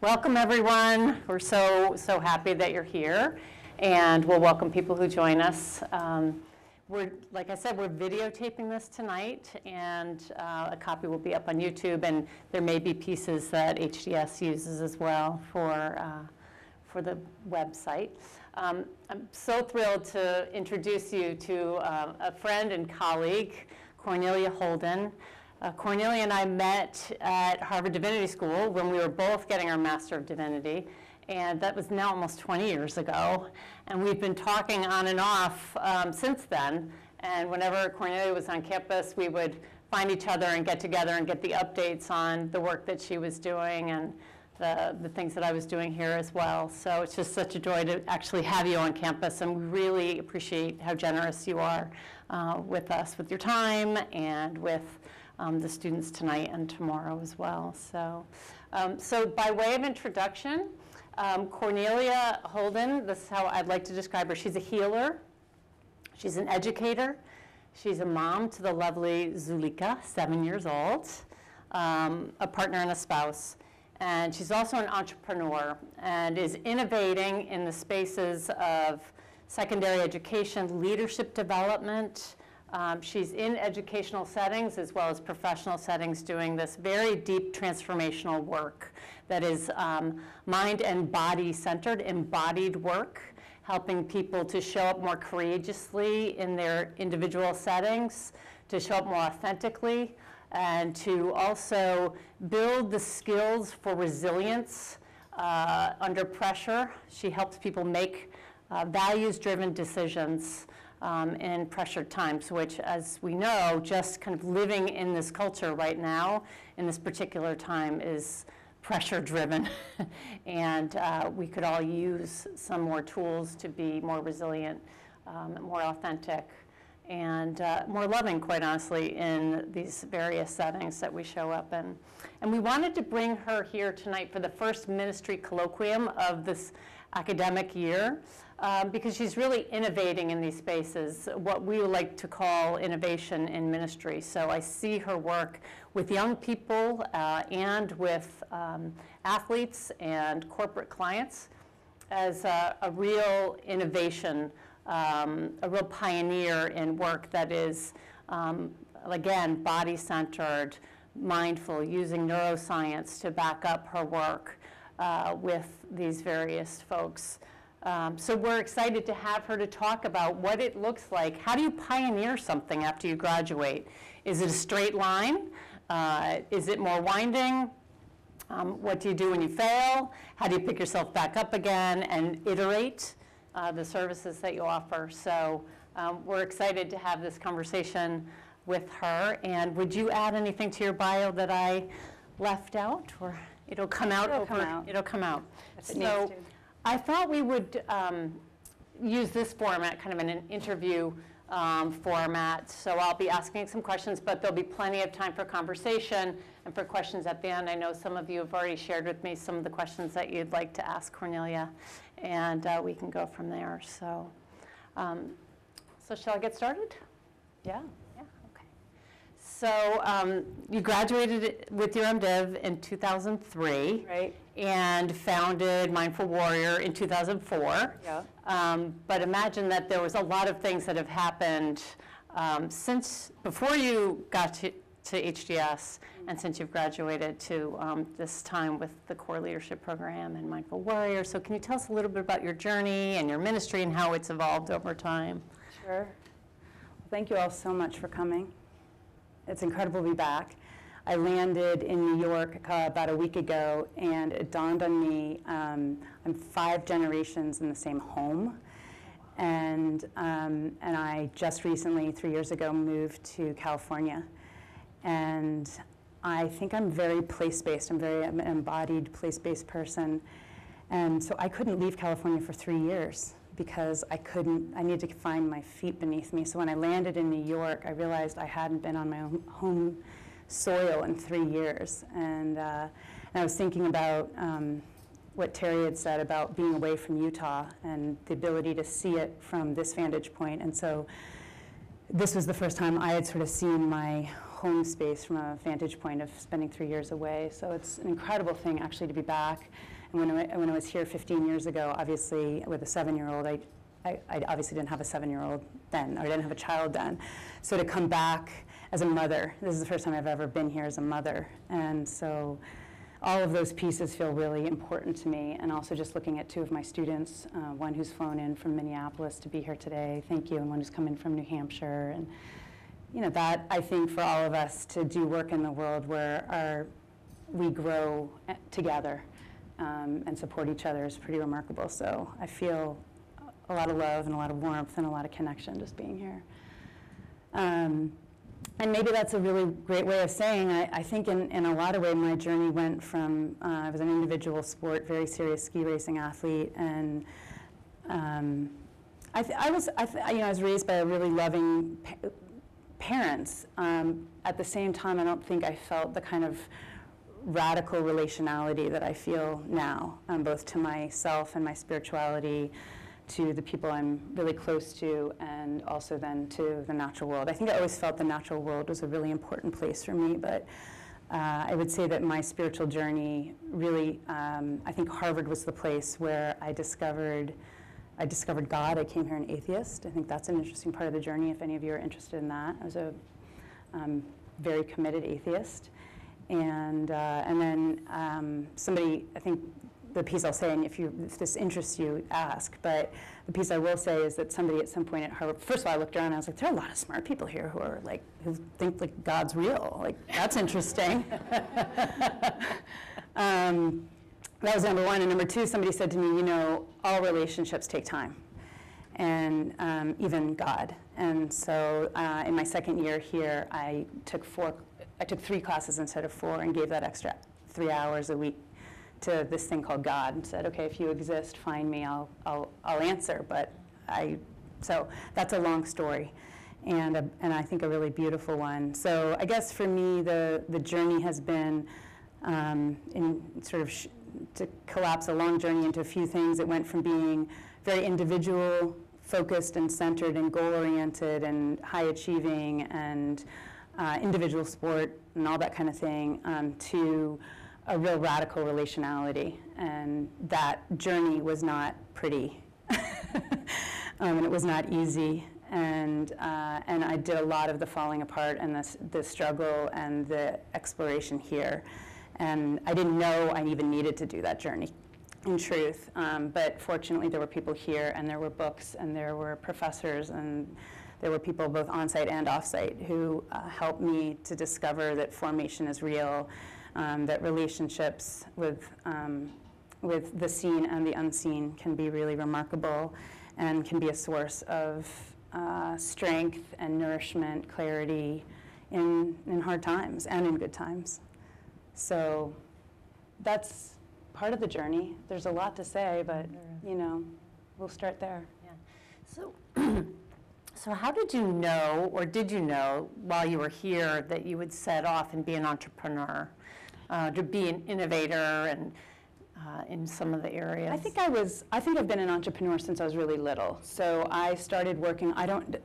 Welcome, everyone. We're so happy that you're here, and we'll welcome people who join us. Like I said, we're videotaping this tonight, and a copy will be up on YouTube, and there may be pieces that HDS uses as well for the website. I'm so thrilled to introduce you to a friend and colleague, Cornelia Holden. Cornelia and I met at Harvard Divinity School when we were both getting our Master of Divinity, and that was now almost 20 years ago. And we've been talking on and off since then, and whenever Cornelia was on campus, we would find each other and get together and get the updates on the work that she was doing and the things that I was doing here as well. So it's just such a joy to actually have you on campus, and we really appreciate how generous you are with us, with your time, and with the students tonight and tomorrow as well. So by way of introduction, Cornelia Holden, this is how I'd like to describe her. She's a healer, she's an educator, she's a mom to the lovely Zulika, 7 years old, a partner and a spouse. And she's also an entrepreneur and is innovating in the spaces of secondary education, leadership development. She's in educational settings as well as professional settings doing this very deep transformational work that is mind and body centered, embodied work, helping people to show up more courageously in their individual settings, to show up more authentically, and to also build the skills for resilience under pressure. She helps people make values-driven decisions in pressured times, which, as we know, just kind of living in this culture right now, in this particular time, is pressure-driven. And we could all use some more tools to be more resilient, more authentic, and more loving, quite honestly, in these various settings that we show up in. And we wanted to bring her here tonight for the first Ministry Colloquium of this academic year, because she's really innovating in these spaces, what we would like to call innovation in ministry. So I see her work with young people and with athletes and corporate clients as a real innovation, a real pioneer in work that is, again, body-centered, mindful, using neuroscience to back up her work with these various folks. So we're excited to have her to talk about what it looks like. How do you pioneer something after you graduate? Is it a straight line? Is it more winding? What do you do when you fail? How do you pick yourself back up again and iterate the services that you offer? So we're excited to have this conversation with her. And would you add anything to your bio that I left out? Or it'll come out It'll come out. So I thought we would use this format, kind of in an interview format. So I'll be asking some questions, but there'll be plenty of time for conversation and for questions at the end. I know some of you have already shared with me some of the questions that you'd like to ask Cornelia, and we can go from there. So, so shall I get started? Yeah. So you graduated with your MDiv in 2003, right? And founded Mindful Warrior in 2004. Yeah. But imagine that there was a lot of things that have happened since before you got to HDS and since you've graduated to this time with the core leadership program and Mindful Warrior. So can you tell us a little bit about your journey and your ministry and how it's evolved over time? Sure. Well, thank you all so much for coming. It's incredible to be back. I landed in New York about a week ago, and it dawned on me, I'm 5 generations in the same home. And I just recently, 3 years ago, moved to California. And I think I'm very place-based. I'm an embodied place-based person. And so I couldn't leave California for 3 years because I needed to find my feet beneath me. So when I landed in New York, I realized I hadn't been on my own home soil in 3 years. And I was thinking about what Terry had said about being away from Utah and the ability to see it from this vantage point. And so this was the first time I had sort of seen my home space from a vantage point of spending 3 years away. So it's an incredible thing actually to be back. And when I was here 15 years ago, obviously with a 7-year-old, I obviously didn't have a 7-year-old then, or I didn't have a child then. So to come back as a mother, this is the first time I've ever been here as a mother. And so all of those pieces feel really important to me. And also just looking at 2 of my students, one who's flown in from Minneapolis to be here today, thank you, and one who's come in from New Hampshire. And you know, that I think for all of us to do work in the world where we grow together and support each other is pretty remarkable. So I feel a lot of love and a lot of warmth and a lot of connection just being here. And maybe that's a really great way of saying, I think in a lot of ways my journey went from, I was an individual sport, very serious ski racing athlete, and I was raised by a really loving parents. At the same time, I don't think I felt the kind of radical relationality that I feel now, both to myself and my spirituality, to the people I'm really close to, and also then to the natural world. I think I always felt the natural world was a really important place for me, but I would say that my spiritual journey really, I think Harvard was the place where I discovered God. I came here an atheist. I think that's an interesting part of the journey, if any of you are interested in that. I was a very committed atheist. And then somebody, I think the piece I'll say, and if this interests you, ask, but the piece I will say is that somebody at some point at Harvard, first of all, I looked around and I was like, there are a lot of smart people here who think like God's real. Like, that's interesting. That was number one. And number two, somebody said to me, you know, all relationships take time, and even God. And so in my second year here, I took 3 classes instead of 4 and gave that extra 3 hours a week to this thing called God, and said, okay, if you exist, find me, I'll answer. But so that's a long story, and I think a really beautiful one. So I guess for me, the journey has been in sort of to collapse a long journey into a few things. It went from being very individual, focused and centered and goal-oriented and high-achieving and individual sport and all that kind of thing, to a real radical relationality. And that journey was not pretty, and it was not easy. And I did a lot of the falling apart and the struggle and the exploration here. And I didn't know I even needed to do that journey, in truth. But fortunately, there were people here, and there were books, and there were professors, and there were people both on-site and off-site who helped me to discover that formation is real, that relationships with the seen and the unseen can be really remarkable and can be a source of strength and nourishment, clarity in hard times and in good times. So that's part of the journey. There's a lot to say, but you know, we'll start there. Yeah. So how did you know, or did you know while you were here, that you would set off and be an entrepreneur, to be an innovator and in some of the areas? I think I've been an entrepreneur since I was really little. So I started working,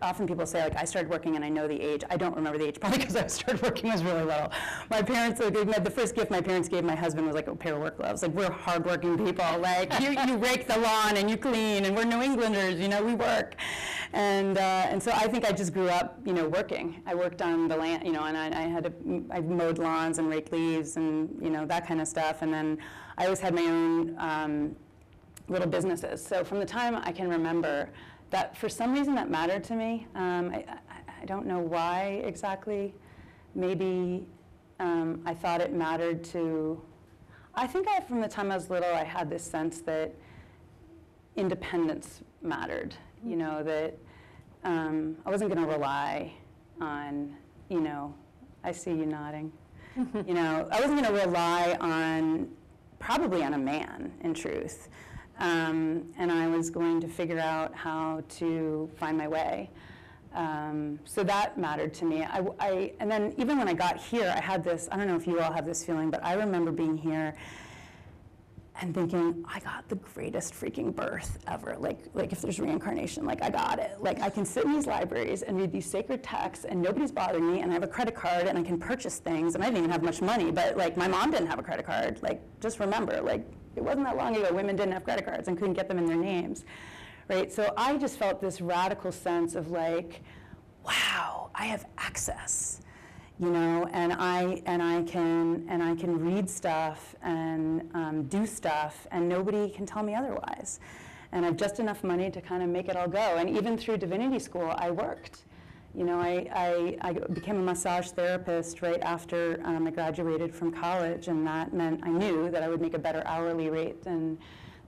often people say, like, I started working and I know the age. I don't remember the age, probably because I started working when I was really little. My parents, the first gift my parents gave my husband was like a pair of work gloves. Like, we're hardworking people. Like, you rake the lawn and you clean, and we're New Englanders, you know, we work. And so I think I just grew up, you know, working. I worked on the land, you know, and I mowed lawns and raked leaves and, you know, that kind of stuff. And then I always had my own little businesses. So from the time I can remember, that for some reason that mattered to me. I don't know why exactly. Maybe I thought it mattered to, I think from the time I was little, I had this sense that independence mattered. You know, that I wasn't going to rely on, you know, I see you nodding. You know, I wasn't going to rely on, probably on a man, in truth. And I was going to figure out how to find my way. So that mattered to me. And then even when I got here, I had this, I don't know if you all have this feeling, but I remember being here and thinking, I got the greatest freaking birth ever. Like if there's reincarnation, like I got it. Like I can sit in these libraries and read these sacred texts and nobody's bothering me and I have a credit card and I can purchase things and I didn't even have much money, but like my mom didn't have a credit card. Like just remember, like it wasn't that long ago women didn't have credit cards and couldn't get them in their names, right? So I just felt this radical sense of like, wow, I have access. You know, and I can read stuff and do stuff, and nobody can tell me otherwise. And I have just enough money to kind of make it all go. And even through Divinity School, I worked. You know, I became a massage therapist right after I graduated from college, and that meant I knew that I would make a better hourly rate than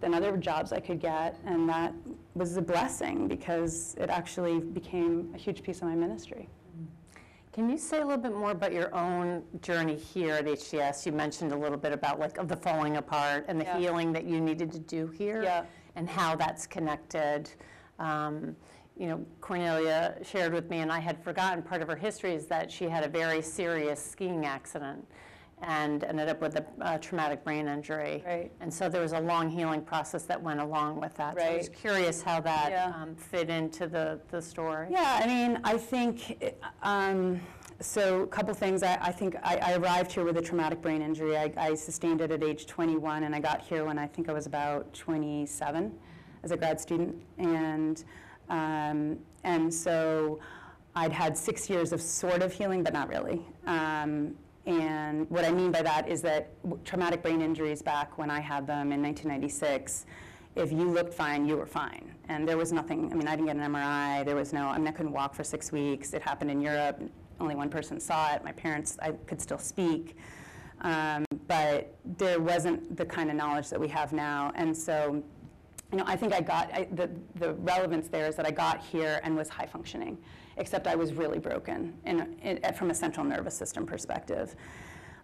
other jobs I could get, and that was a blessing because it actually became a huge piece of my ministry. Can you say a little bit more about your own journey here at HDS? You mentioned a little bit about like of the falling apart and the healing that you needed to do here, and how that's connected. You know, Cornelia shared with me, and I had forgotten part of her history is that she had a very serious skiing accident and ended up with a traumatic brain injury. Right. And so there was a long healing process that went along with that. Right. So I was curious how that fit into the story. Yeah, I mean, I think, so a couple things. I think I arrived here with a traumatic brain injury. I sustained it at age 21, and I got here when I think I was about 27 as a grad student. And so I'd had 6 years of sort of healing, but not really. And what I mean by that is that traumatic brain injuries back when I had them in 1996, if you looked fine, you were fine. And there was nothing, I mean, I didn't get an MRI, there was no, I mean, I couldn't walk for 6 weeks. It happened in Europe, only one person saw it. My parents, I could still speak. But there wasn't the kind of knowledge that we have now. And so, you know, I think the relevance there is that I got here and was high functioning, except I was really broken from a central nervous system perspective.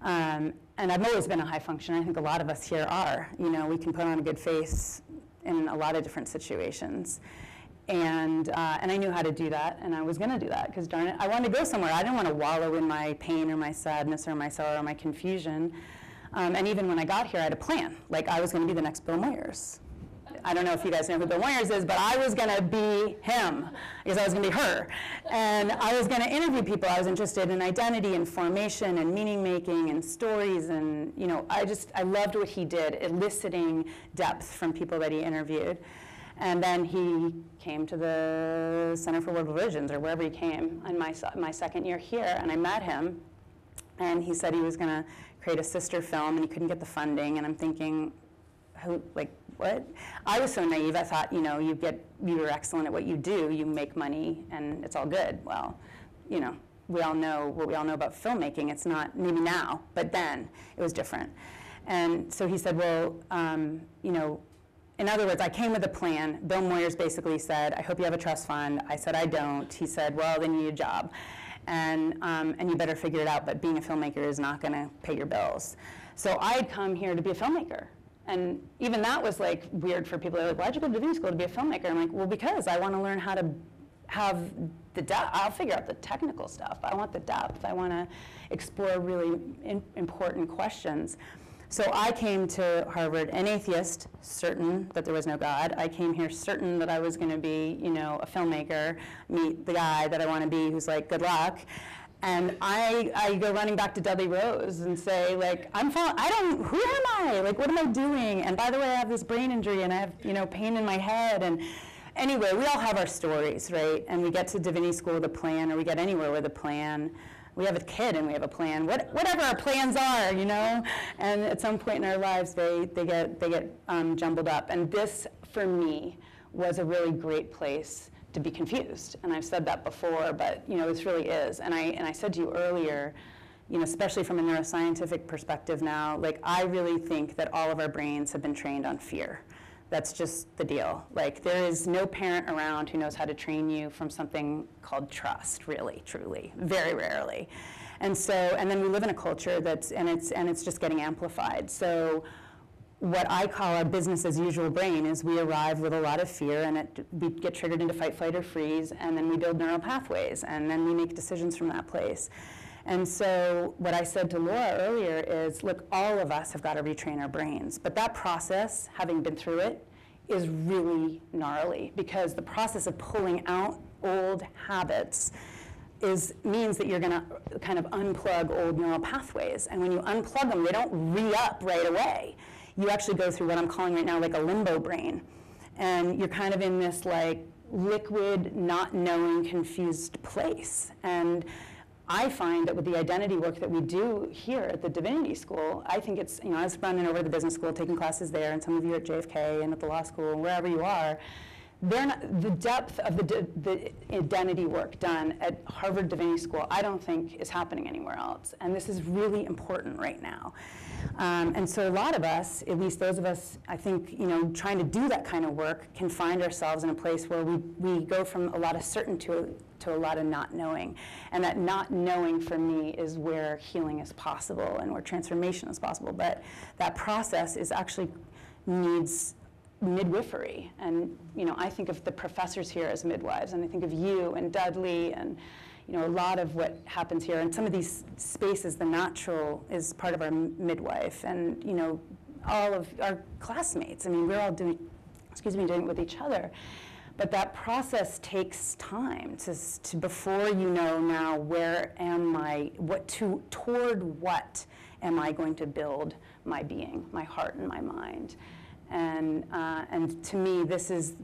And I've always been a high functioner. I think a lot of us here are. You know, we can put on a good face in a lot of different situations. And I knew how to do that, and I was going to do that, because darn it, I wanted to go somewhere. I didn't want to wallow in my pain or my sadness or my sorrow or my confusion. And even when I got here, I had a plan. Like, I was going to be the next Bill Moyers. I don't know if you guys know who Bill Moyers is, but I was going to be him, because I was going to be her. And I was going to interview people. I was interested in identity and formation and meaning making and stories. And, you know, I loved what he did, eliciting depth from people that he interviewed. And then he came to the Center for World Religions, or wherever he came, in my second year here, and I met him. And he said he was going to create a sister film, and he couldn't get the funding. And I'm thinking, what? I was so naive. I thought, you know, you're excellent at what you do, you make money, and it's all good. Well, you know, we all know what we all know about filmmaking. It's not, maybe now, but then it was different. And so he said, well, you know, in other words, I came with a plan. Bill Moyers basically said, I hope you have a trust fund. I said, I don't. He said, well, then you need a job. And you better figure it out, but being a filmmaker is not going to pay your bills. So I'd come here to be a filmmaker. And even that was like weird for people. They're like, why'd you go to Divinity School to be a filmmaker? I'm like, well, because I want to learn how to have the depth. I'll figure out the technical stuff. I want the depth. I want to explore really important questions. So I came to Harvard an atheist, certain that there was no God. I came here certain that I was going to be, you know, a filmmaker, meet the guy that I want to be who's like, good luck. And I go running back to Dudley Rose and say, like, who am I? Like, what am I doing? And by the way, I have this brain injury and I have, you know, pain in my head. And anyway, we all have our stories, right? And we get to Divinity School with a plan, or we get anywhere with a plan. We have a kid and we have a plan, whatever our plans are, you know? And at some point in our lives, they get jumbled up. And this, for me, was a really great place to be confused. And I've said that before, but, you know, this really is. And I said to you earlier, you know, especially from a neuroscientific perspective now, like, I really think that all of our brains have been trained on fear. That's just the deal. Like, there is no parent around who knows how to train you from something called trust, really, truly, very rarely. And so, and then we live in a culture it's just getting amplified. So what I call our business as usual brain is we arrive with a lot of fear, and we get triggered into fight, flight, or freeze, and then we build neural pathways, and then we make decisions from that place. And so what I said to Laura earlier is, look, all of us have got to retrain our brains. But that process, having been through it, is really gnarly, because the process of pulling out old habits means that you're going to kind of unplug old neural pathways. And when you unplug them, they don't re-up right away. You actually go through what I'm calling right now like a limbo brain. And you're kind of in this like liquid, not knowing, confused place. And I find that with the identity work that we do here at the Divinity School, I think it's, I was running over to the business school, taking classes there, and some of you at JFK and at the law school, wherever you are, the depth of the identity work done at Harvard Divinity School, I don't think is happening anywhere else. And this is really important right now. And so a lot of us, at least those of us, I think, trying to do that kind of work, can find ourselves in a place where we go from a lot of certainty to a lot of not knowing. And that not knowing, for me, is where healing is possible and where transformation is possible. But that process actually needs midwifery. And I think of the professors here as midwives, and I think of you and Dudley and a lot of what happens here. And some of these spaces, the natural is part of our midwife, and all of our classmates. I mean, we're all doing it with each other. But that process takes time to before now where am I, toward what am I going to build my being, my heart and my mind. And to me, this is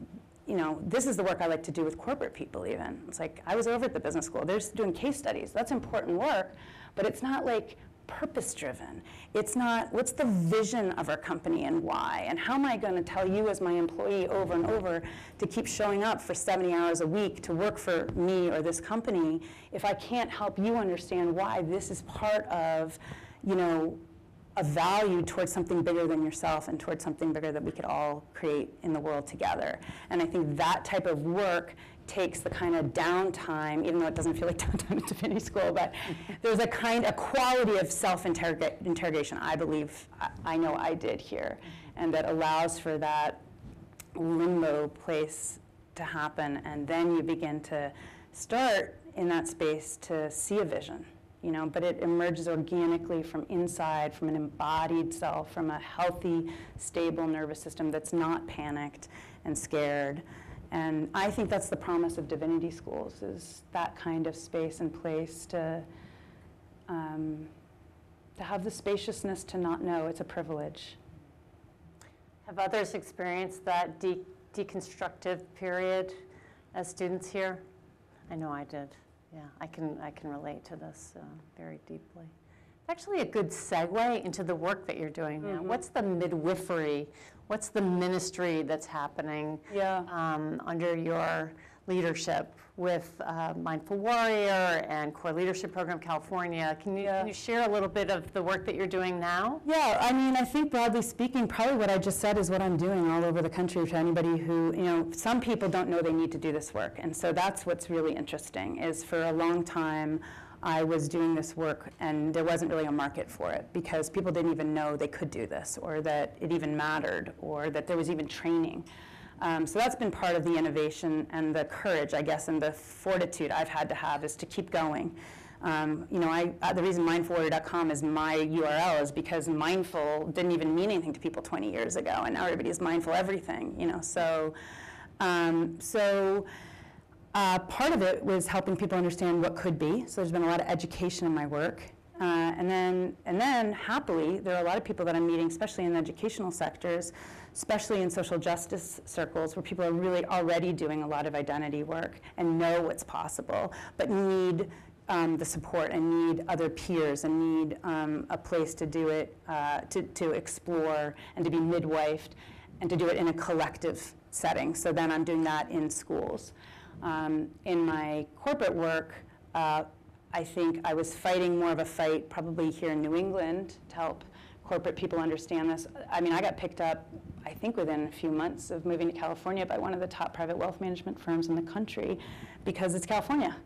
the work I like to do with corporate people even. It's like, I was over at the business school. They're doing case studies. That's important work, but it's not like purpose-driven. It's not, what's the vision of our company and why? And how am I going to tell you as my employee over and over to keep showing up for 70 hours a week to work for me or this company if I can't help you understand why this is part of, a value towards something bigger than yourself and towards something bigger that we could all create in the world together. And I think that type of work takes the kind of downtime, even though it doesn't feel like downtime at Divinity School, but there's a quality of self-interrogation, I believe, I know I did here, and that allows for that limbo place to happen, and then you begin to start in that space to see a vision. But it emerges organically from inside, from an embodied self, from a healthy, stable nervous system that's not panicked and scared. And I think that's the promise of Divinity schools, is that kind of space and place to have the spaciousness to not know. It's a privilege. Have others experienced that deconstructive period as students here? I know I did. Yeah, I can relate to this very deeply. It's actually a good segue into the work that you're doing now. Mm-hmm. What's the midwifery? What's the ministry that's happening under your leadership with Mindful Warrior and Core Leadership Program California? Can you share a little bit of the work that you're doing now? Yeah, I think broadly speaking, probably what I just said is what I'm doing all over the country to anybody who, some people don't know they need to do this work. And so that's what's really interesting, is for a long time, I was doing this work and there wasn't really a market for it because people didn't even know they could do this, or that it even mattered, or that there was even training. So that's been part of the innovation and the courage, I guess, and the fortitude I've had to have is to keep going. The reason mindfulwarrior.com is my URL is because mindful didn't even mean anything to people 20 years ago, and now everybody is mindful everything, part of it was helping people understand what could be. So there's been a lot of education in my work. And then happily, there are a lot of people that I'm meeting, especially in the educational sectors, especially in social justice circles, where people are really already doing a lot of identity work and know what's possible, but need the support and need other peers and need a place to do it, to explore and to be midwifed and to do it in a collective setting. So then I'm doing that in schools. In my corporate work, I think I was fighting more of a fight probably here in New England to help corporate people understand this. I mean, I got picked up, I think within a few months of moving to California, by one of the top private wealth management firms in the country because it's California.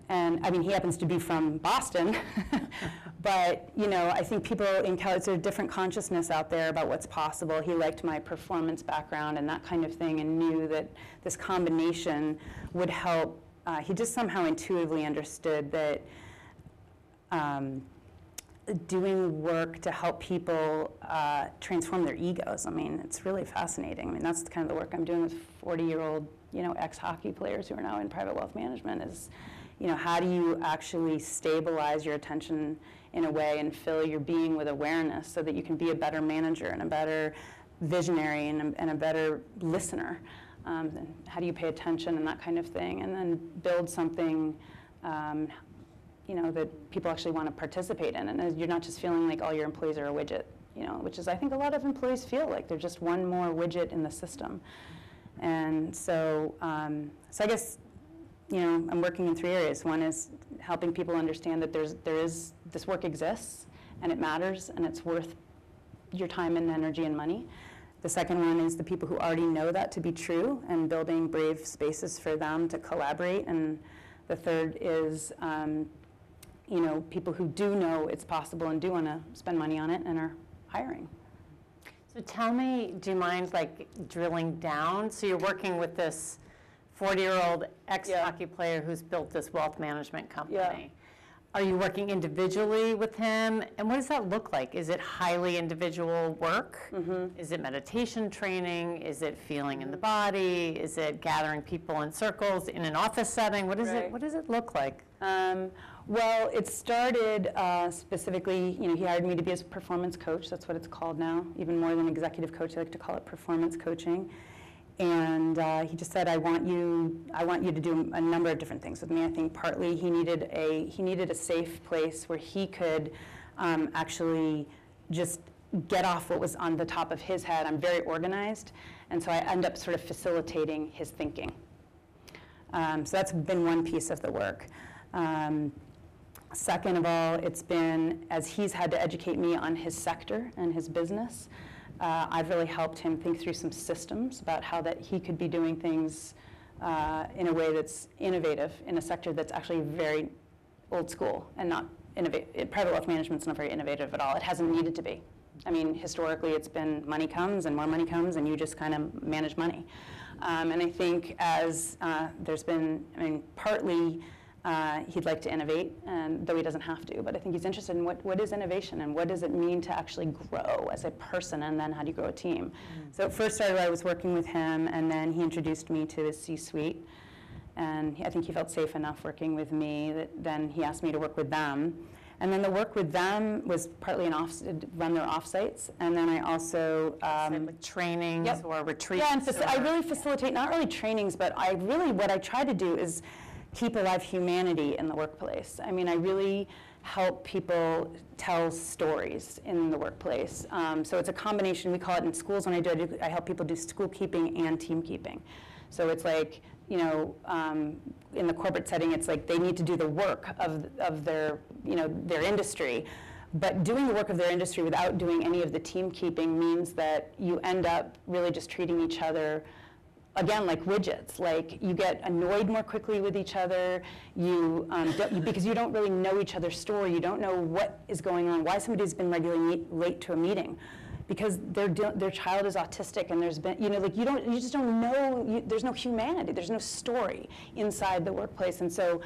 And I mean, he happens to be from Boston, but I think people in California, there's a different consciousness out there about what's possible. He liked my performance background and that kind of thing and knew that this combination would help. He just somehow intuitively understood that doing work to help people transform their egos. I mean, it's really fascinating. I mean, that's kind of the work I'm doing with 40-year-old, ex-hockey players who are now in private wealth management is, how do you actually stabilize your attention in a way and fill your being with awareness so that you can be a better manager and a better visionary and a better listener? And how do you pay attention and that kind of thing? And then build something that people actually want to participate in. And you're not just feeling like all your employees are a widget, which is, I think, a lot of employees feel like they're just one more widget in the system. And so, I guess, I'm working in 3 areas. One is helping people understand that this work exists, and it matters, and it's worth your time and energy and money. The second one is the people who already know that to be true, and building brave spaces for them to collaborate. And the third is people who do know it's possible and do want to spend money on it and are hiring. So tell me, do you mind drilling down? So you're working with this 40-year-old ex-hockey player who's built this wealth management company. Yeah. Are you working individually with him? And what does that look like? Is it highly individual work? Mm-hmm. Is it meditation training? Is it feeling in the body? Is it gathering people in circles in an office setting? What does it look like? Well, it started specifically, he hired me to be his performance coach. That's what it's called now. Even more than executive coach, I like to call it performance coaching. And he just said, I want you to do a number of different things with me. I think partly he needed a safe place where he could actually just get off what was on the top of his head. I'm very organized, and so I end up sort of facilitating his thinking. So that's been one piece of the work. Second of all, it's been, as he's had to educate me on his sector and his business, I've really helped him think through some systems about how that he could be doing things in a way that's innovative in a sector that's actually very old school and not innovative. Private wealth management's not very innovative at all. It hasn't needed to be. I mean, historically, it's been money comes and more money comes, and you just kind of manage money. And I think as there's been, partly he'd like to innovate, and though he doesn't have to, but I think he's interested in what is innovation and what does it mean to actually grow as a person, and then how do you grow a team. So it first started I was working with him, and then he introduced me to his C-suite, and I think he felt safe enough working with me that then he asked me to work with them. And then the work with them was partly run their offsites, and then I also like trainings or retreats. Yeah, and I really facilitate not really trainings, but what I try to do is keep alive humanity in the workplace. I mean, I really help people tell stories in the workplace. So it's a combination. We call it in schools when I help people do school keeping and team keeping. So it's like, in the corporate setting, it's like they need to do the work of their industry. But doing the work of their industry without doing any of the team keeping means that you end up really just treating each other again, like widgets. Like, you get annoyed more quickly with each other. Because you don't really know each other's story. You don't know what is going on, why somebody's been regularly late to a meeting, because their child is autistic, and there's been, you just don't know. There's no humanity. There's no story inside the workplace, and so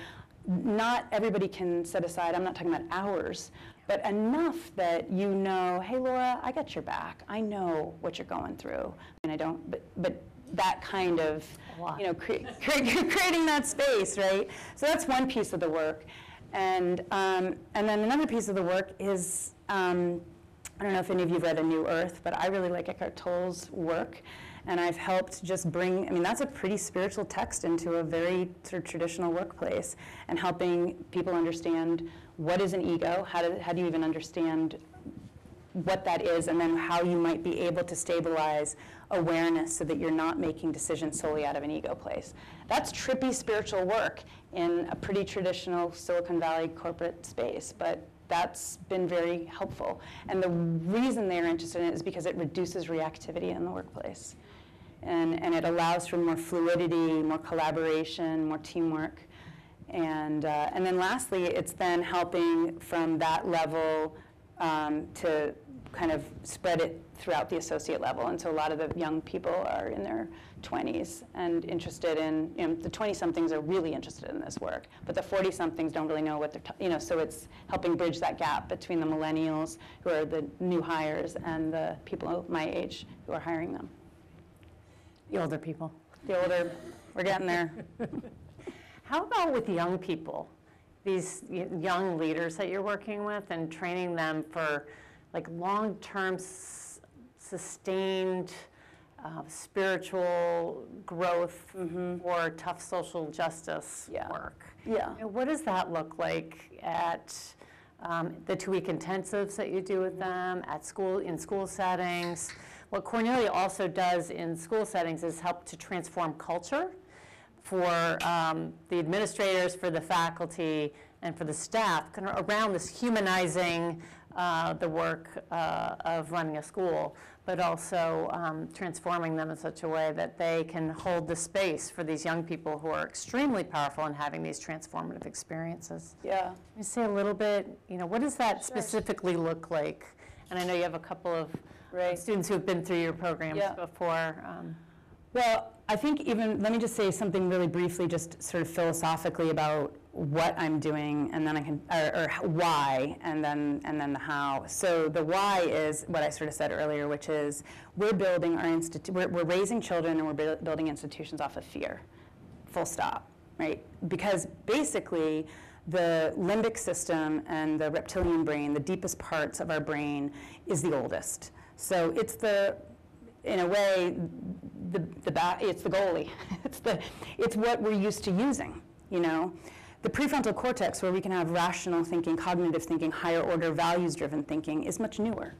not everybody can set aside. I'm not talking about hours, but enough that hey, Laura, I got your back. I know what you're going through, and I don't. But that kind of, creating that space, right? So that's one piece of the work, and then another piece of the work is, I don't know if any of you have read A New Earth, but I really like Eckhart Tolle's work, and I've helped just bring, that's a pretty spiritual text into a very sort of traditional workplace, and helping people understand what is an ego, how do you even understand what that is, and then how you might be able to stabilize awareness so that you're not making decisions solely out of an ego place. That's trippy spiritual work in a pretty traditional Silicon Valley corporate space, but that's been very helpful. And the reason they're interested in it is because it reduces reactivity in the workplace. And it allows for more fluidity, more collaboration, more teamwork. And then lastly, it's then helping from that level to kind of spread it throughout the associate level. And so a lot of the young people are in their 20s and interested in, the 20-somethings are really interested in this work, but the 40-somethings don't really know what they're, so it's helping bridge that gap between the millennials, who are the new hires, and the people my age who are hiring them. The older people. The older, we're getting there. How about with young people? These young leaders that you're working with and training them for like long-term sustained spiritual growth or tough social justice work. Yeah. What does that look like at the 2-week intensives that you do with them, at school, in school settings? What Cornelia also does in school settings is help to transform culture for the administrators, for the faculty, and for the staff, kind of around this humanizing the work of running a school, but also transforming them in such a way that they can hold the space for these young people who are extremely powerful in having these transformative experiences. Yeah. Can you say a little bit, what does that specifically look like? And I know you have a couple of students who have been through your programs before. Well, I think let me just say something really briefly, just sort of philosophically about what I'm doing, and then I can, or why, and then the how. So the why is what I sort of said earlier, which is we're building our we're raising children, and we're building institutions off of fear, full stop, right? Because basically, the limbic system and the reptilian brain, the deepest parts of our brain, is the oldest. So it's in a way, it's the goalie. It's what we're used to using, The prefrontal cortex, where we can have rational thinking, cognitive thinking, higher order, values-driven thinking, is much newer.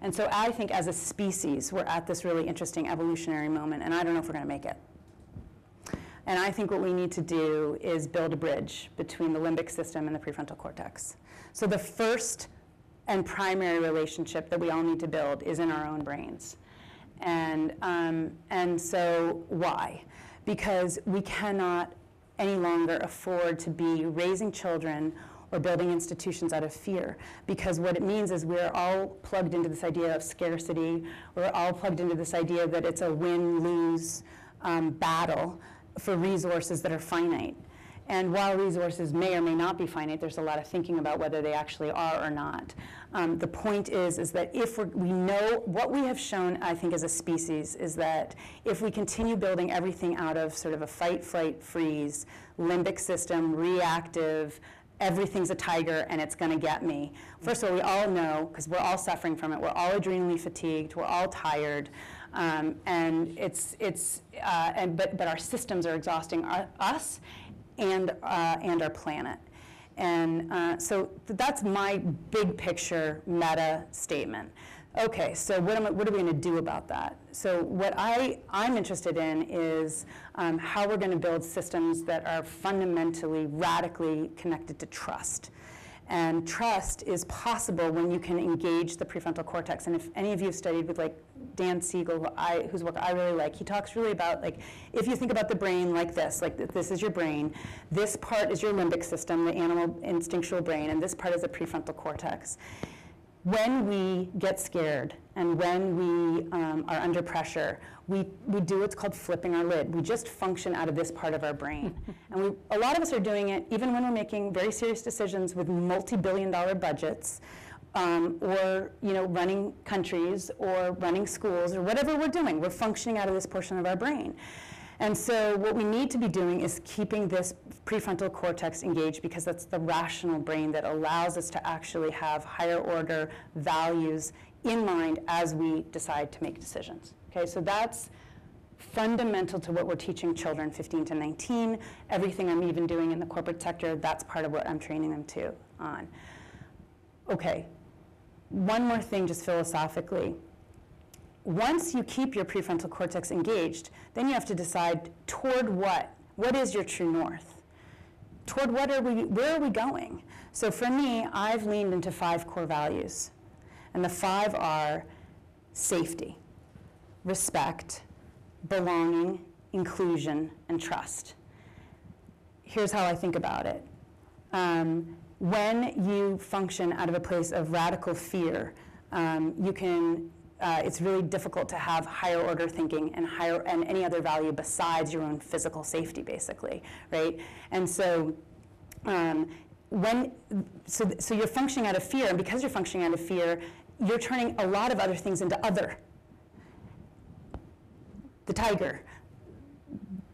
And so I think as a species, we're at this really interesting evolutionary moment, and I don't know if we're going to make it. And I think what we need to do is build a bridge between the limbic system and the prefrontal cortex. So the first and primary relationship that we all need to build is in our own brains. And so why? Because we cannot any longer afford to be raising children or building institutions out of fear. Because what it means is we're all plugged into this idea of scarcity. We're all plugged into this idea that it's a win-lose battle for resources that are finite. And while resources may or may not be finite, there's a lot of thinking about whether they actually are or not. The point is that if we know, what we have shown, I think, as a species, is that if we continue building everything out of sort of a fight, flight, freeze, limbic system, reactive, everything's a tiger and it's going to get me. First of all, we all know, because we're all suffering from it, we're all adrenally fatigued, we're all tired, but our systems are exhausting us and our planet. And so that's my big picture meta statement. Okay, so what are we going to do about that? So what I'm interested in is how we're going to build systems that are fundamentally, radically connected to trust. And trust is possible when you can engage the prefrontal cortex. And if any of you have studied with like Dan Siegel, whose work I really like, he talks really about like, if you think about the brain like this is your brain, this part is your limbic system, the animal instinctual brain, and this part is the prefrontal cortex. When we get scared and when we are under pressure, we do what's called flipping our lid. We just function out of this part of our brain. And a lot of us are doing it even when we're making very serious decisions with multi-billion-dollar budgets, or running countries or running schools or whatever we're doing. We're functioning out of this portion of our brain. And so what we need to be doing is keeping this prefrontal cortex engaged, because that's the rational brain that allows us to actually have higher order values in mind as we decide to make decisions. Okay, so that's fundamental to what we're teaching children 15 to 19. Everything I'm even doing in the corporate sector, that's part of what I'm training them on. Okay, one more thing just philosophically. Once you keep your prefrontal cortex engaged, then you have to decide toward what? What is your true north? Toward where are we going? So for me, I've leaned into 5 core values. And the 5 are safety, respect, belonging, inclusion, and trust. Here's how I think about it. When you function out of a place of radical fear, It's really difficult to have higher order thinking and any other value besides your own physical safety, basically, right? And so so you're functioning out of fear, and because you're functioning out of fear, you're turning a lot of other things into other. The tiger,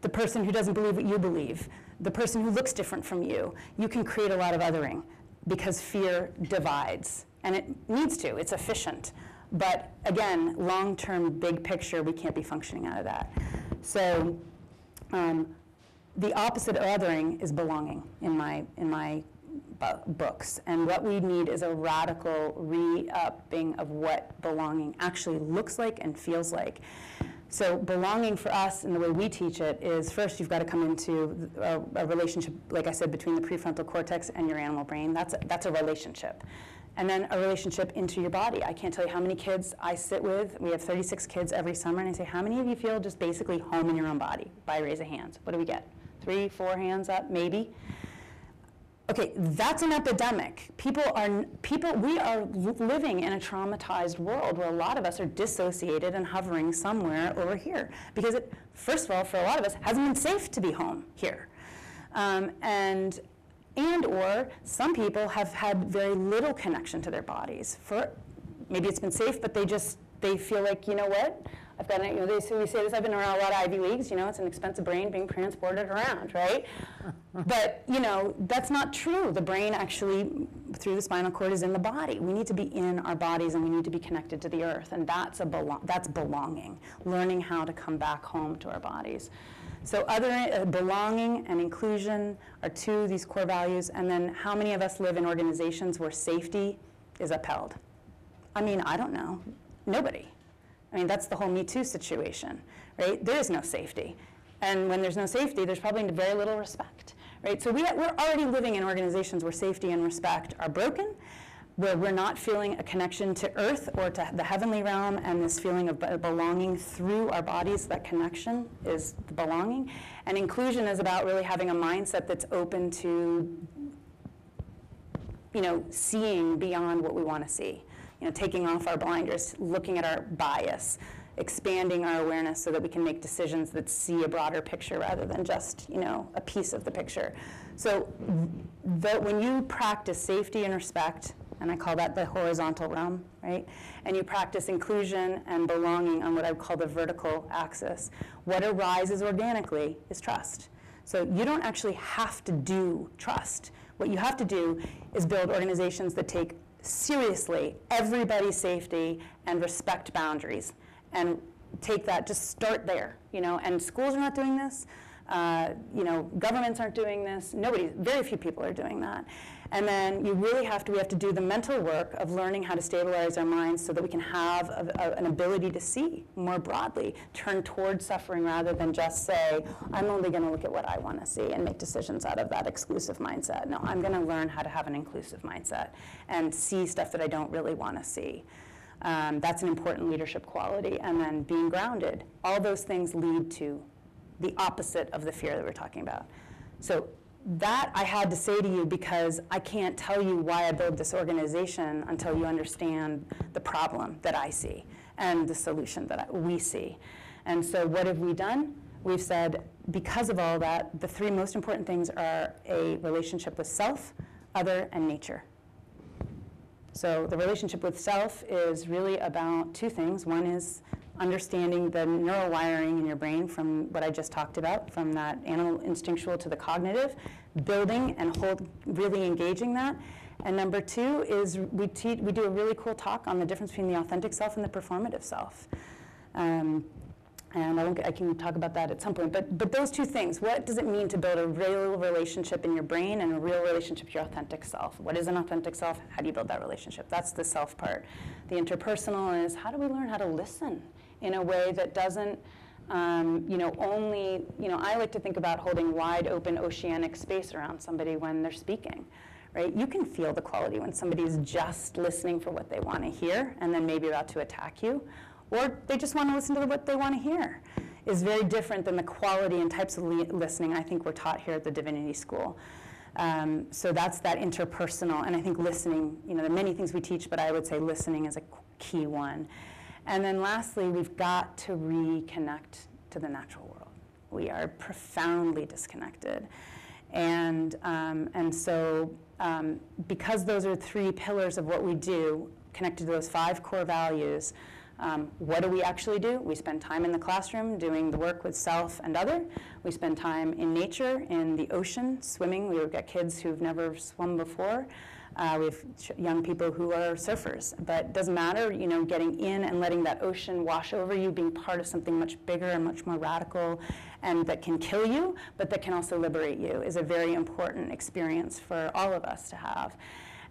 the person who doesn't believe what you believe, the person who looks different from you. You can create a lot of othering because fear divides, and it needs to. It's efficient. But again, long-term, big picture, we can't be functioning out of that. So the opposite of othering is belonging in my books. And what we need is a radical re-upping of what belonging actually looks like and feels like. So belonging for us, and the way we teach it, is first you've got to come into a relationship, like I said, between the prefrontal cortex and your animal brain. That's a relationship. And then a relationship into your body. I can't tell you how many kids I sit with. We have 36 kids every summer, and I say, how many of you feel just basically home in your own body? By raise of hands. What do we get? 3, 4 hands up, maybe? Okay, that's an epidemic. We are living in a traumatized world where a lot of us are dissociated and hovering somewhere over here. Because it, first of all, for a lot of us, hasn't been safe to be home here. And or some people have had very little connection to their bodies. Maybe it's been safe, but they feel like, you know what? I've got, we say this, I've been around a lot of Ivy Leagues, it's an expensive brain being transported around, right? But, that's not true. The brain actually, through the spinal cord, is in the body. We need to be in our bodies, and we need to be connected to the earth, and that's belonging, learning how to come back home to our bodies. So belonging and inclusion are two of these core values, and then how many of us live in organizations where safety is upheld? I don't know. Nobody. That's the whole Me Too situation, right? There is no safety. And when there's no safety, there's probably very little respect, right? So we're already living in organizations where safety and respect are broken, where we're not feeling a connection to earth or to the heavenly realm, and this feeling of belonging through our bodies. That connection is the belonging. And inclusion is about really having a mindset that's open to, seeing beyond what we want to see. Taking off our blinders, looking at our bias, expanding our awareness so that we can make decisions that see a broader picture rather than just, a piece of the picture. So when you practice safety and respect, and I call that the horizontal realm, right? And you practice inclusion and belonging on what I would call the vertical axis, what arises organically is trust. So you don't actually have to do trust. What you have to do is build organizations that take seriously everybody's safety and respect boundaries, and take that, just start there, and schools are not doing this, governments aren't doing this, very few people are doing that. And then we have to do the mental work of learning how to stabilize our minds so that we can have an ability to see more broadly, turn towards suffering rather than just say, I'm only going to look at what I want to see and make decisions out of that exclusive mindset. No, I'm going to learn how to have an inclusive mindset and see stuff that I don't really want to see. That's an important leadership quality. And then being grounded. All those things lead to the opposite of the fear that we're talking about. So that I had to say to you because I can't tell you why I build this organization until you understand the problem that I see and the solution that we see. And so what have we done? We've said, because of all that, the 3 most important things are a relationship with self, other, and nature. So the relationship with self is really about 2 things. One is understanding the neural wiring in your brain from what I just talked about, from that animal instinctual to the cognitive, building and really engaging that. And number 2 is we do a really cool talk on the difference between the authentic self and the performative self. And I can talk about that at some point. But those 2 things, what does it mean to build a real relationship in your brain and a real relationship to your authentic self? What is an authentic self? How do you build that relationship? That's the self part. The interpersonal is, how do we learn how to listen in a way that doesn't, I like to think about holding wide open oceanic space around somebody when they're speaking, right? You can feel the quality when somebody's just listening for what they want to hear and then maybe about to attack you, or they just want to listen to what they want to hear, is very different than the quality and types of listening I think we're taught here at the Divinity School. So that's that interpersonal, and I think listening, there are many things we teach, but I would say listening is key one. And then lastly, we've got to reconnect to the natural world. We are profoundly disconnected. And so because those are 3 pillars of what we do, connected to those 5 core values, what do we actually do? We spend time in the classroom doing the work with self and other. We spend time in nature, in the ocean, swimming. We've got kids who've never swum before. We have young people who are surfers, but it doesn't matter, you know, getting in and letting that ocean wash over you, being part of something much bigger and much more radical and that can kill you, but that can also liberate you, is a very important experience for all of us to have.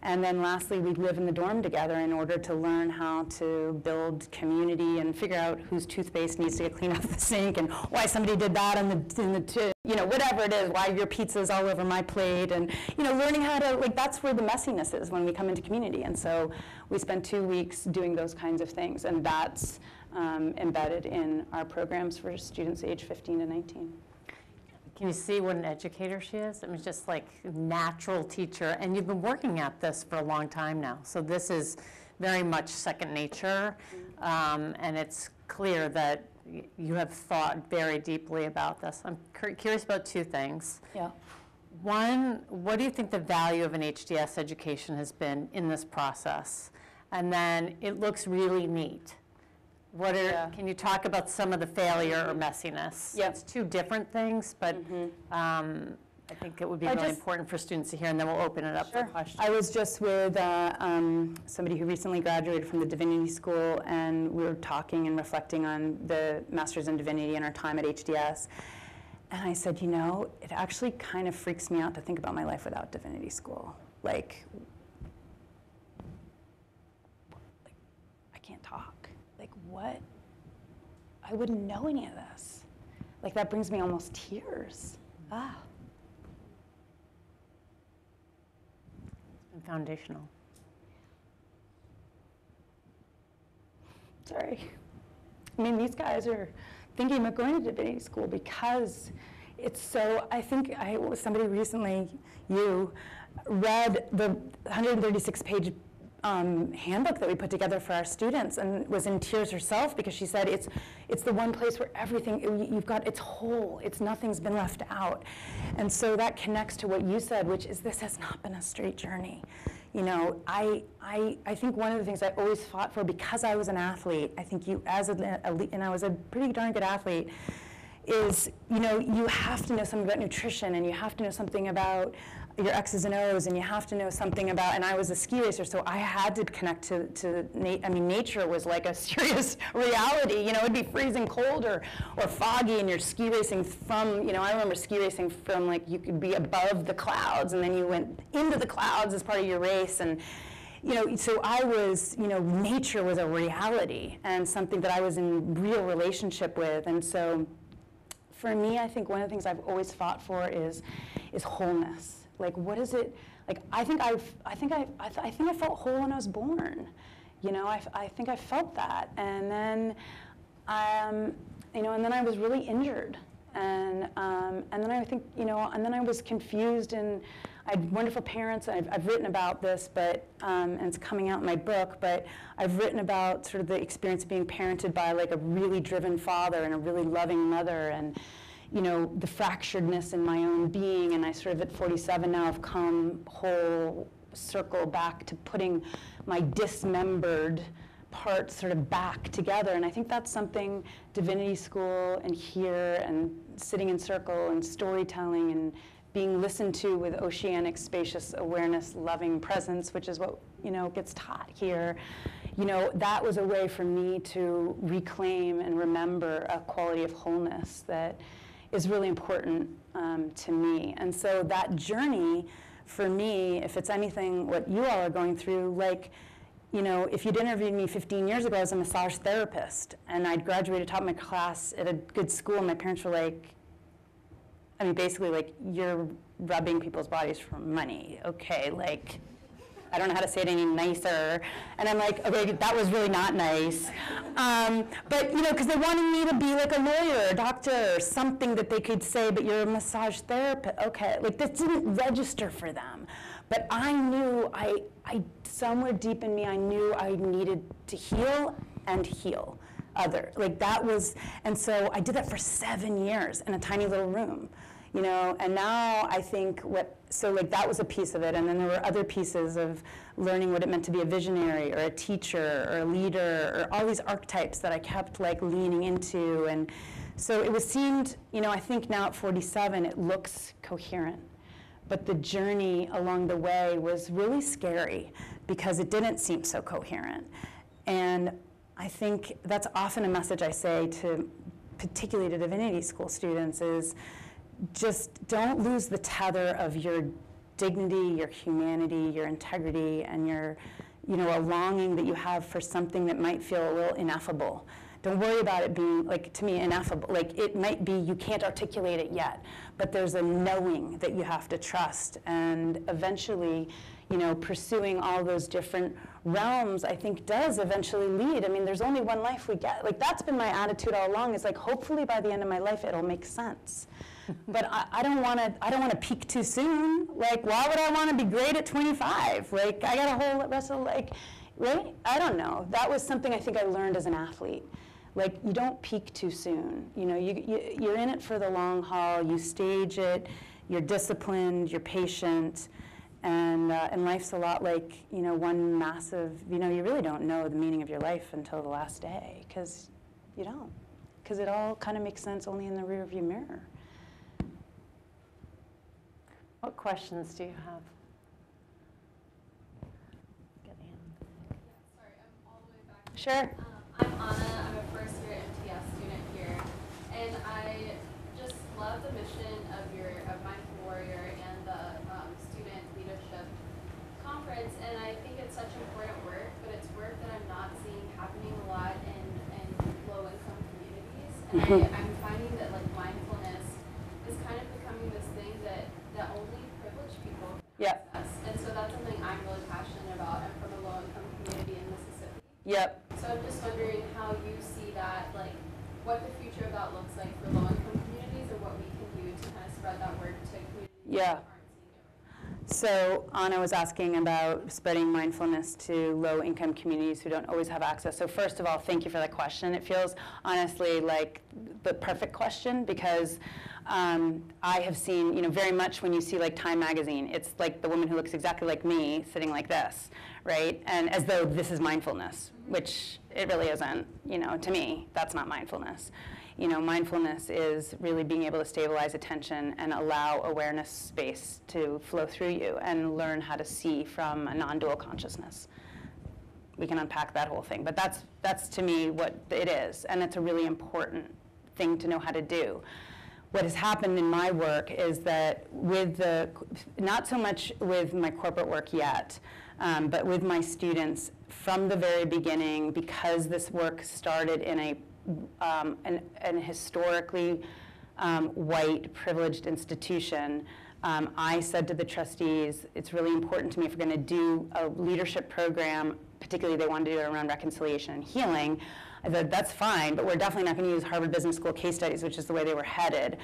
And then lastly, we live in the dorm together in order to learn how to build community and figure out whose toothpaste needs to get cleaned off the sink and why somebody did that in the you know, whatever it is, why your pizza's all over my plate, and, you know, learning how to, like, that's where the messiness is when we come into community. And so we spend 2 weeks doing those kinds of things, and that's embedded in our programs for students age 15 to 19. Can you see what an educator she is? I mean, just like natural teacher, and you've been working at this for a long time now. So this is very much second nature, and it's clear that you have thought very deeply about this. I'm curious about 2 things. Yeah. One, what do you think the value of an HDS education has been in this process? And then it looks really neat. Can you talk about some of the failure or messiness? Yep. It's 2 different things, but I think it would be really important for students to hear, and then we'll open it up for questions. I was just with somebody who recently graduated from the Divinity School, and we were talking and reflecting on the Master's in Divinity and our time at HDS. And I said, you know, it actually kind of freaks me out to think about my life without Divinity School. Like I can't talk. Like, what? I wouldn't know any of this. Like, that brings me almost tears. It's been foundational. Sorry. I mean, these guys are thinking about going to Divinity School because it's so, I think somebody recently, you, read the 136-page handbook that we put together for our students and was in tears herself because she said it's the one place where everything, you've got, it's whole, nothing's been left out. And so that connects to what you said, which is this has not been a straight journey. You know, I think one of the things I always fought for, because I was an athlete, I think you as an elite, and I was a pretty darn good athlete, is, you know, you have to know something about nutrition, and you have to know something about your X's and O's, and you have to know something about, and I was a ski racer, so I had to connect I mean, nature was like a serious reality. You know, it'd be freezing cold or foggy, and you're ski racing from, you know, I remember ski racing from, like, you could be above the clouds, and then you went into the clouds as part of your race, and, you know, so I was, you know, nature was a reality, and something that I was in real relationship with, and so for me, I think one of the things I've always fought for is wholeness. Like, what is it? Like, I think I felt whole when I was born. You know, I think I felt that, and then, you know, and then I was really injured, and then I think, you know, and then I was confused, and I had wonderful parents. I've written about this, but and it's coming out in my book. But I've written about sort of the experience of being parented by, like, a really driven father and a really loving mother, and, you know, the fracturedness in my own being, and I sort of at 47 now have come whole circle back to putting my dismembered parts sort of back together, and I think that's something Divinity School and here and sitting in circle and storytelling and being listened to with oceanic, spacious awareness, loving presence, which is what, you know, gets taught here. You know, that was a way for me to reclaim and remember a quality of wholeness that is really important to me. And so that journey, for me, if it's anything what you all are going through, like, you know, if you'd interviewed me 15 years ago as a massage therapist, and I'd graduated top of my class at a good school, and my parents were like, I mean, basically, like, you're rubbing people's bodies for money, okay, like, I don't know how to say it any nicer. And I'm like, okay, that was really not nice. But, because they wanted me to be like a lawyer, a doctor, or something that they could say, but you're a massage therapist. Okay, like this didn't register for them. But I knew, I somewhere deep in me, I knew I needed to heal and heal other. Like that was, and so I did that for 7 years in a tiny little room, and now I think that was a piece of it. And then there were other pieces of learning what it meant to be a visionary or a teacher or a leader or all these archetypes that I kept like leaning into. And so it seemed, I think now at 47, it looks coherent. But the journey along the way was really scary because it didn't seem so coherent. And I think that's often a message I say to, particularly to Divinity School students, is just don't lose the tether of your dignity, your humanity, your integrity, and your, a longing that you have for something that might feel a little ineffable. Don't worry about it being, like, to me, ineffable. Like, it might be you can't articulate it yet, but there's a knowing that you have to trust. And eventually, pursuing all those different realms, I think, does eventually lead. I mean, there's only one life we get. Like, that's been my attitude all along, is like, hopefully by the end of my life, it'll make sense. But I don't want to peak too soon. Like, why would I want to be great at 25? Like, I got a whole rest of, like, right? I don't know. That was something I think I learned as an athlete. Like, you don't peak too soon. You're in it for the long haul. You stage it. You're disciplined. You're patient. And life's a lot like, one massive, you really don't know the meaning of your life until the last day, because you don't. Because it all kind of makes sense only in the rearview mirror. What questions do you have? Sorry, I'm all the way back. Sure. I'm Anna. I'm a first-year MTS student here, and I just love the mission of Mindful Warrior and the Student Leadership Conference. And I think it's such important work, but it's work that I'm not seeing happening a lot in low-income communities. And I'm finding that like mindfulness is kind of becoming this thing that only privileged people can access. And so that's something I'm really passionate about. I'm from a low-income community in Mississippi. Yep. So I'm just wondering how you see that, like what the future of that looks like for low-income communities, and what we can do to kind of spread that work to communities that aren't seeing it. So Anna was asking about spreading mindfulness to low-income communities who don't always have access. So first of all, thank you for that question. It feels honestly like the perfect question, because I have seen, very much when you see like Time magazine, it's like the woman who looks exactly like me sitting like this, right? And as though this is mindfulness, which it really isn't. To me, that's not mindfulness. Mindfulness is really being able to stabilize attention and allow awareness space to flow through you and learn how to see from a non-dual consciousness. We can unpack that whole thing, but that's to me what it is, and it's a really important thing to know how to do. What has happened in my work is that not so much with my corporate work yet, but with my students from the very beginning, because this work started in an historically white, privileged institution, I said to the trustees, it's really important to me, if we're going to do a leadership program, particularly they wanted to do it around reconciliation and healing, I said, that's fine, but we're definitely not going to use Harvard Business School case studies, which is the way they were headed.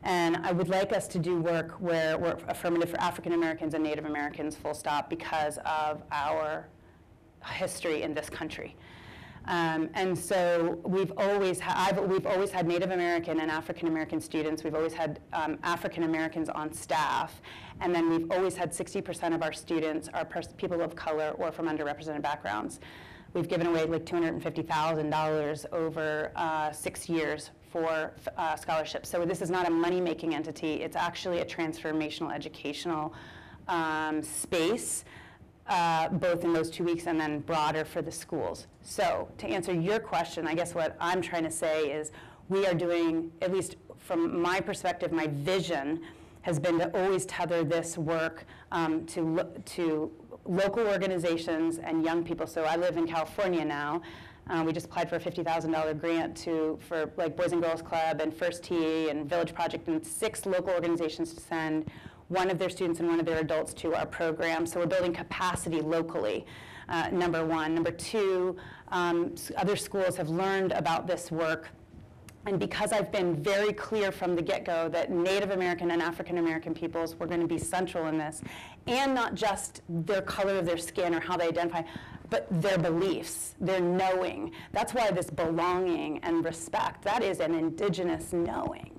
And I would like us to do work where we're affirmative for African Americans and Native Americans, full stop, because of our history in this country. And so we've always had Native American and African American students. We've always had African Americans on staff, and then we've always had 60% of our students are people of color or from underrepresented backgrounds. We've given away like $250,000 over 6 years for scholarships. So this is not a money-making entity. It's actually a transformational educational space, both in those 2 weeks and then broader for the schools. So to answer your question, I guess what I'm trying to say is we are doing, at least from my perspective, my vision has been to always tether this work to local organizations and young people. So I live in California now. We just applied for a $50,000 grant for like Boys and Girls Club and First Tee and Village Project and 6 local organizations to send one of their students and one of their adults to our program. So we're building capacity locally, number one. Number two, other schools have learned about this work. And because I've been very clear from the get-go that Native American and African American peoples were going to be central in this, and not just their color of their skin or how they identify, but their beliefs, their knowing. That's why this belonging and respect, that is an indigenous knowing.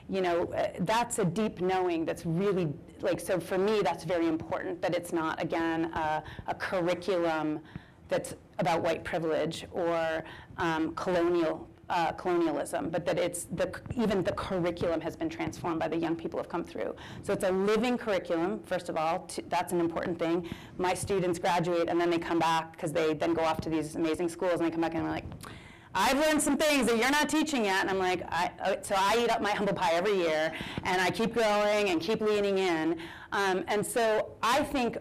You know, that's a deep knowing that's really, like, so for me, that's very important, that it's not, again, a curriculum that's about white privilege or colonialism, but that it's even the curriculum has been transformed by the young people who have come through. So it's a living curriculum, first of all. That's an important thing. My students graduate and then they come back because they then go off to these amazing schools and they come back and they're like, I've learned some things that you're not teaching yet. And I'm like, so I eat up my humble pie every year and I keep growing and keep leaning in. And so I think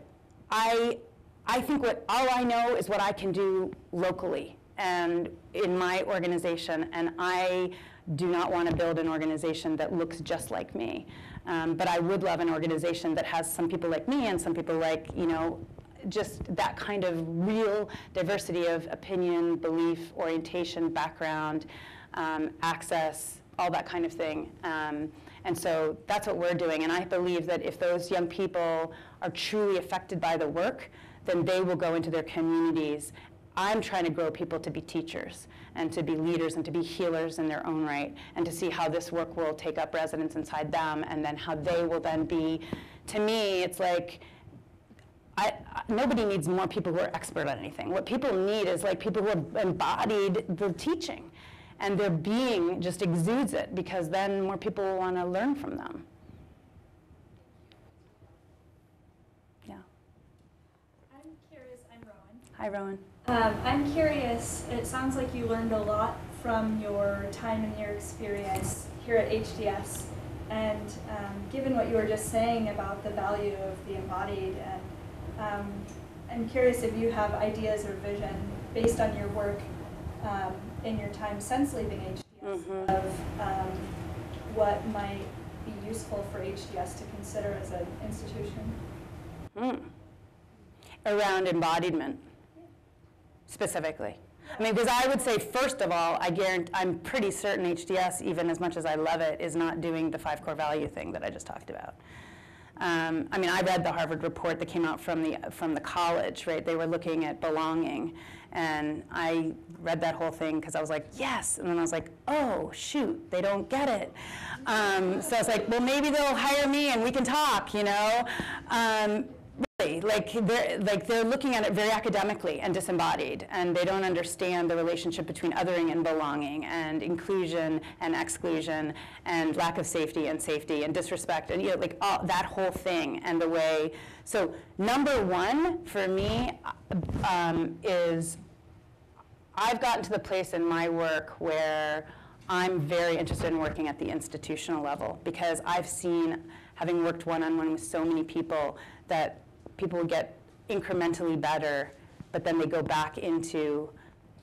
what all I know is what I can do locally and in my organization, and I do not want to build an organization that looks just like me. But I would love an organization that has some people like me and some people like, you know, just that kind of real diversity of opinion, belief, orientation, background, access, all that kind of thing. And so that's what we're doing. And I believe that if those young people are truly affected by the work, then they will go into their communities. I'm trying to grow people to be teachers and to be leaders and to be healers in their own right, and to see how this work will take up residence inside them, and then how they will then be, to me, it's like, nobody needs more people who are expert on anything. What people need is like people who have embodied the teaching, and their being just exudes it, because then more people will want to learn from them. Yeah. I'm curious, I'm Rowan. Hi, Rowan. I'm curious, it sounds like you learned a lot from your time and your experience here at HDS, and given what you were just saying about the value of the embodied, and I'm curious if you have ideas or vision based on your work in your time since leaving HDS of what might be useful for HDS to consider as an institution. Around embodiment. Specifically. I mean, because I would say, first of all, I'm pretty certain HDS, even as much as I love it, is not doing the 5 core value thing that I just talked about. I mean, I read the Harvard report that came out from the college, right? They were looking at belonging, and I read that whole thing because I was like, yes, and then I was like, oh, shoot, they don't get it. So I was like, well, maybe they'll hire me and we can talk, you know? They're looking at it very academically and disembodied, and they don't understand the relationship between othering and belonging, and inclusion and exclusion, and lack of safety and disrespect, and that whole thing, and the way. So number one for me is I've gotten to the place in my work where I'm very interested in working at the institutional level, because I've seen, having worked one-on-one with so many people, that people get incrementally better, but then they go back into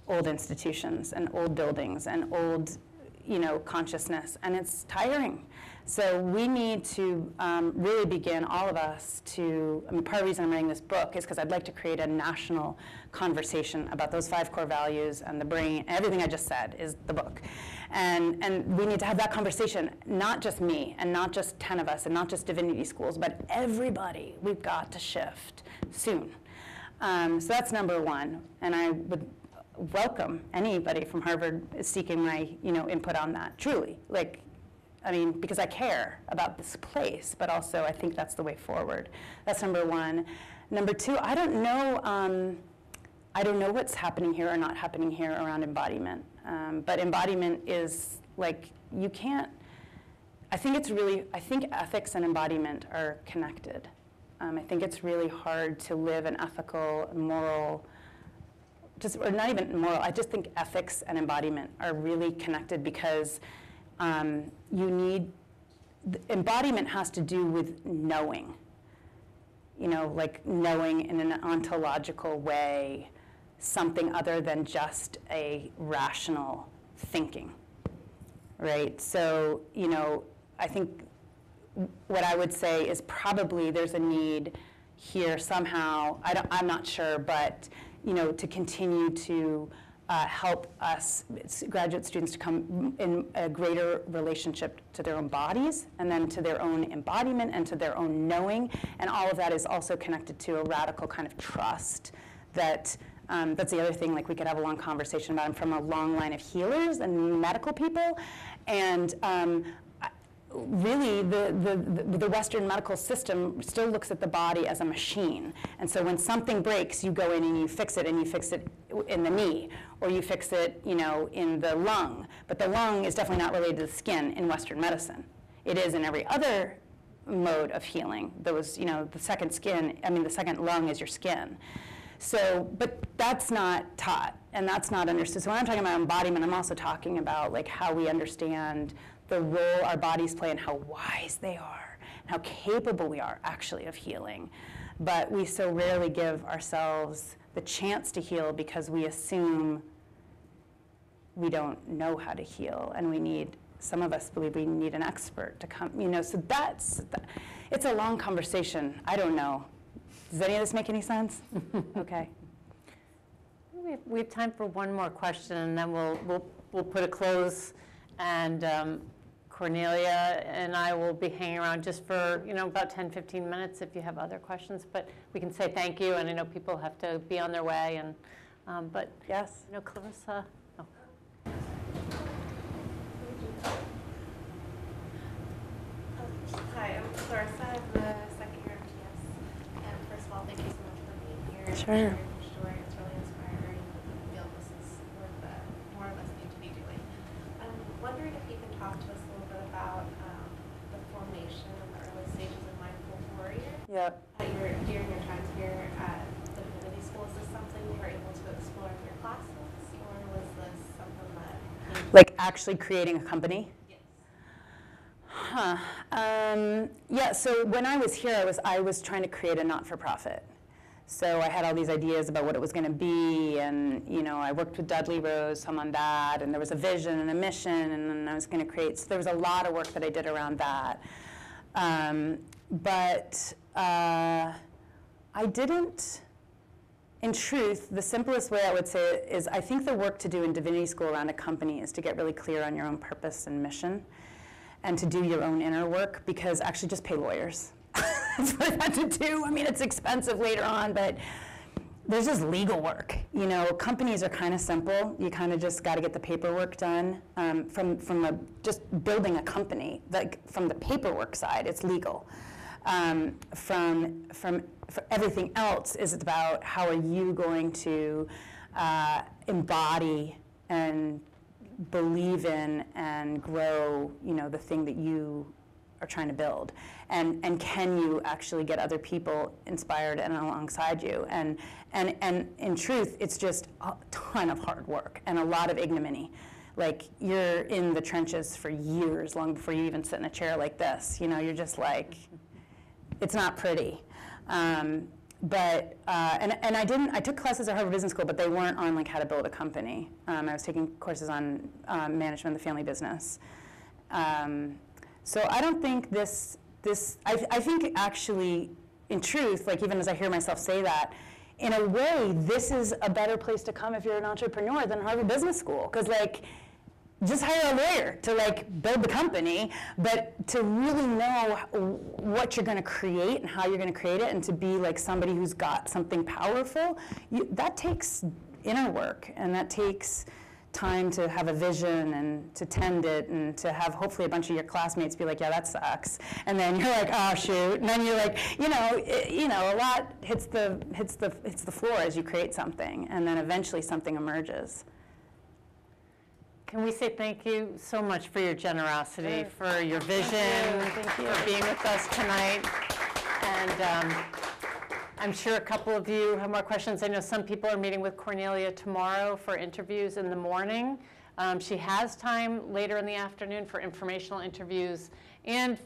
old institutions and old buildings and old, consciousness, and it's tiring. So we need to really begin, all of us, part of the reason I'm writing this book is because I'd like to create a national conversation about those 5 core values and the brain. Everything I just said is the book. And we need to have that conversation, not just me, and not just 10 of us, and not just Divinity schools, but everybody. We've got to shift soon. So that's number one. And I would welcome anybody from Harvard seeking my input on that, truly. Because I care about this place, but also I think that's the way forward. That's number one. Number two, I don't know what's happening here or not happening here around embodiment. But embodiment is you can't, I think ethics and embodiment are connected. I think it's really hard to live an ethical, moral, or not even moral, I just think ethics and embodiment are really connected, because embodiment has to do with knowing, knowing in an ontological way something other than just a rational thinking, right? So, I think what I would say is probably there's a need here somehow, I'm not sure, but to continue to help us, graduate students, to come in a greater relationship to their own bodies, and then to their own embodiment and to their own knowing. And all of that is also connected to a radical kind of trust that, that's the other thing, like we could have a long conversation about. I'm from a long line of healers and medical people, and really the Western medical system still looks at the body as a machine. And so when something breaks, you go in and you fix it in the knee, or you fix it, in the lung. But the lung is definitely not related to the skin in Western medicine. It is in every other mode of healing. There was, the second lung is your skin. So, but that's not taught, and that's not understood. So when I'm talking about embodiment, I'm also talking about like how we understand the role our bodies play and how wise they are, and how capable we are actually of healing. But we so rarely give ourselves the chance to heal because we assume we don't know how to heal, and some of us believe we need an expert to come, so it's a long conversation. I don't know. Does any of this make any sense? Okay. We have time for one more question, and then we'll put a close, and Cornelia and I will be hanging around just for about 10-15 minutes if you have other questions. But we can say thank you, and I know people have to be on their way, and but yes, Clarissa. Oh. Hi, I'm Clarissa. I'm the second year MTS. And first of all, thank you so much for being here. Sure. Sharing your story. It's really inspiring. I feel this is work that more of us need to be doing. I'm wondering if you can talk to us a little bit about the formation and the early stages of Mindful Warrior. Yep. During your times here at the Divinity School, is this something you were able to explore in your classes, or was this something that... Like actually creating a company? Yeah, so when I was here, I was trying to create a not-for-profit. So I had all these ideas about what it was going to be, and I worked with Dudley Rose some on that, and there was a vision and a mission, and then I was going to create, so there was a lot of work that I did around that. But I didn't, in truth, the simplest way I would say it is I think the work to do in Divinity School around a company is to get really clear on your own purpose and mission, and to do your own inner work, because actually just pay lawyers. That's what I had to do. I mean, it's expensive later on, but there's just legal work. Companies are kind of simple. You kind of just got to get the paperwork done. From just building a company, like from the paperwork side, it's legal. For everything else is about how are you going to embody and believe in and grow, the thing that you are trying to build, and can you actually get other people inspired and alongside you, and in truth, it's just a ton of hard work and a lot of ignominy. Like, you're in the trenches for years, long before you even sit in a chair like this. You're just like, it's not pretty. But I took classes at Harvard Business School, but they weren't on like how to build a company. I was taking courses on management of the family business. So I don't think I think actually, in truth, like even as I hear myself say that, in a way, this is a better place to come if you're an entrepreneur than Harvard Business School, because like, just hire a lawyer to like build the company, but to really know what you're going to create and how you're going to create it, and to be like somebody who's got something powerful, that takes inner work, and that takes time to have a vision and to tend it, and to have hopefully a bunch of your classmates be like, yeah, that sucks, and then you're like, oh shoot, and then you're like, a lot hits the floor as you create something, and then eventually something emerges. Can we say thank you so much for your generosity, for your vision, for being with us tonight. And I'm sure a couple of you have more questions. I know some people are meeting with Cornelia tomorrow for interviews in the morning. She has time later in the afternoon for informational interviews and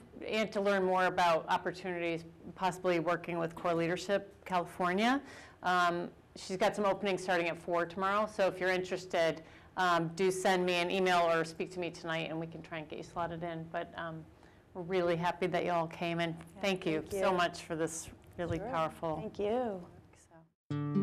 to learn more about opportunities, possibly working with Core Leadership California. She's got some openings starting at 4 tomorrow, so if you're interested, do send me an email or speak to me tonight, and we can try and get you slotted in. But We're really happy that you all came, and thank you thank so you. much for this really Sure. powerful Thank you. work, so.